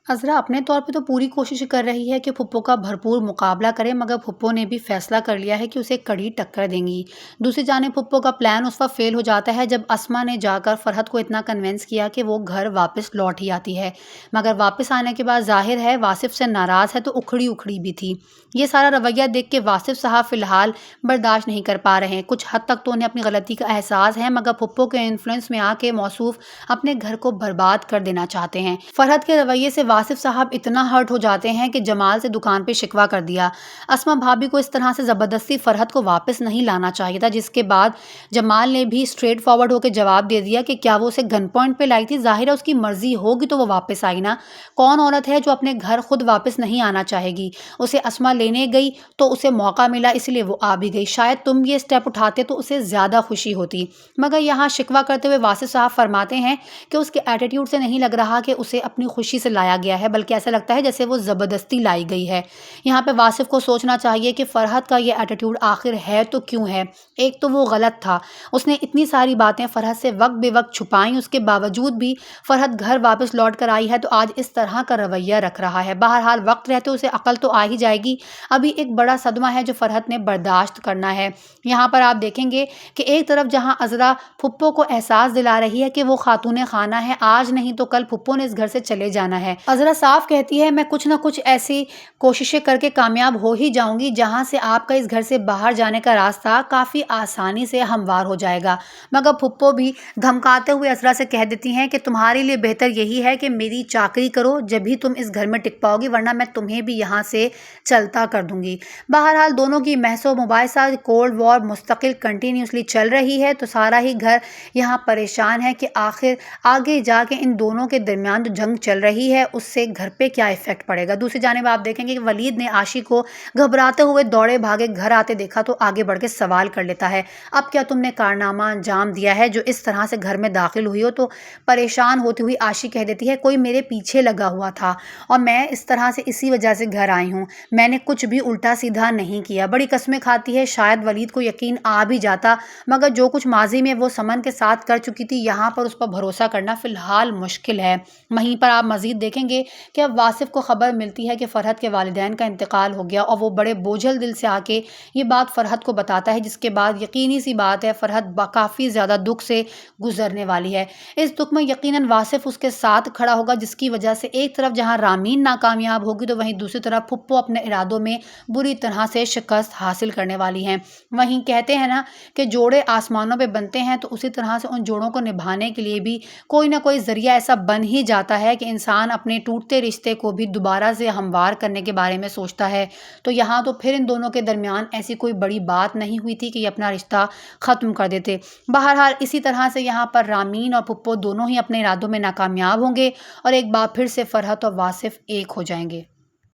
अज़रा अपने तौर पे तो पूरी कोशिश कर रही है कि फुप्पो का भरपूर मुकाबला करे, मगर फुप्पो ने भी फैसला कर लिया है कि उसे कड़ी टक्कर देंगी। दूसरी जानिब फुप्पो का प्लान उस वक्त फेल हो जाता है जब अस्मा ने जाकर फरहत को इतना कन्विंस किया कि वो घर वापस लौट ही आती है। मगर वापस आने के बाद जाहिर है वासिफ से नाराज़ है, तो उखड़ी उखड़ी भी थी। ये सारा रवैया देख के वासिफ साहब फ़िलहाल बर्दाश्त नहीं कर पा रहे हैं। कुछ हद तक तो उन्हें अपनी गलती का एहसास है, मगर फुप्पो के इन्फ्लुएंस में आके मौसूफ अपने घर को बर्बाद कर देना चाहते हैं। फरहत के रवैये से वासिफ साहब इतना हर्ट हो जाते हैं कि जमाल से दुकान पे शिकवा कर दिया। अस्मा भाभी को इस तरह से ज़बरदस्ती फरहत को वापस नहीं लाना चाहिए था, जिसके बाद जमाल ने भी स्ट्रेट फॉरवर्ड होकर जवाब दे दिया कि क्या वो उसे गन पॉइंट पे लाई थी। ज़ाहिर है उसकी मर्जी होगी तो वो वापस आई ना। कौन औरत है जो अपने घर खुद वापस नहीं आना चाहेगी। उसे अस्मा लेने गई तो उसे मौका मिला, इसलिए वो आ भी गई। शायद तुम ये स्टेप उठाते तो उसे ज़्यादा खुशी होती। मगर यहाँ शिकवा करते हुए वासिफ साहब फरमाते हैं कि उसके एटीट्यूड से नहीं लग रहा कि उसे अपनी खुशी से लाया गया है, बल्कि ऐसा लगता है जैसे वो ज़बरदस्ती लाई गई है। यहाँ पे वासिफ को सोचना चाहिए कि फरहत का ये एटीट्यूड आखिर है तो क्यों है। एक तो वो गलत था, उसने इतनी सारी बातें फरहत से वक्त बेवक्त छुपाई, उसके बावजूद भी फरहत घर वापस लौट कर आई है तो आज इस तरह का रवैया रख रहा है। बहरहाल वक्त रहते उसे अकल तो आ ही जाएगी। अभी एक बड़ा सदमा है जो फरहत ने बर्दाश्त करना है। यहाँ पर आप देखेंगे कि एक तरफ जहाँ अज़रा फुप्पो को एहसास दिला रही है कि वो खातून खाना है, आज नहीं तो कल फुप्पो ने इस घर से चले जाना है। अज़रा साफ कहती है मैं कुछ ना कुछ ऐसी कोशिशें करके कामयाब हो ही जाऊंगी जहां से आपका इस घर से बाहर जाने का रास्ता काफ़ी आसानी से हमवार हो जाएगा। मगर फुप्पो भी धमकाते हुए अज़रा से कह देती हैं कि तुम्हारे लिए बेहतर यही है कि मेरी चाकरी करो, जब भी तुम इस घर में टिक पाओगी, वरना मैं तुम्हें भी यहाँ से चलता कर दूंगी। बहरहाल दोनों की महसो मुबाहिसा कोल्ड वॉर मुस्तकिल कंटिन्यूसली चल रही है, तो सारा ही घर यहाँ परेशान है कि आखिर आगे जाके इन दोनों के दरमियान जो जंग चल रही है उससे घर पे क्या इफेक्ट पड़ेगा। दूसरी जानिब आप देखेंगे कि वलीद ने आशी को घबराते हुए दौड़े भागे घर आते देखा तो आगे बढ़ के सवाल कर लेता है, अब क्या तुमने कारनामा अंजाम दिया है जो इस तरह से घर में दाखिल हुई हो। तो परेशान होती हुई आशी कह देती है कोई मेरे पीछे लगा हुआ था और मैं इस तरह से इसी वजह से घर आई हूँ, मैंने कुछ भी उल्टा सीधा नहीं किया। बड़ी कस्में खाती है, शायद वलीद को यकीन आ भी जाता, मगर जो कुछ माजी में वो समन के साथ कर चुकी थी यहाँ पर उस पर भरोसा करना फ़िलहाल मुश्किल है। वहीं पर आप मज़ीद देखेंगे कि अब वासिफ को ख़बर मिलती है कि फ़रहत के वालिदैन का इंतकाल हो गया और वो बड़े बोझल दिल से आके ये बात फ़रहत को बताता है, जिसके बाद यकीनी सी बात है फ़रहत काफ़ी ज़्यादा दुख से गुजरने वाली है। इस दुख में यकीनन वासिफ उसके साथ खड़ा होगा, जिसकी वजह से एक तरफ जहाँ रामीन नाकामयाब होगी तो वहीं दूसरी तरफ फुप्पो अपने इरादों में बुरी तरह से शिकस्त हासिल करने वाली हैं। वहीं कहते हैं ना कि जोड़े आसमानों पे बनते हैं, तो उसी तरह से उन जोड़ों को निभाने के लिए भी कोई ना कोई ज़रिया ऐसा बन ही जाता है कि इंसान अपने टूटते रिश्ते को भी दोबारा से हमवार करने के बारे में सोचता है। तो यहाँ तो फिर इन दोनों के दरमियान ऐसी कोई बड़ी बात नहीं हुई थी कि ये अपना रिश्ता ख़त्म कर देते। बहरहाल इसी तरह से यहाँ पर रामीन और फुप्पो दोनों ही अपने इरादों में नाकामयाब होंगे और एक बार फिर से फरहत और वासिफ एक हो जाएंगे।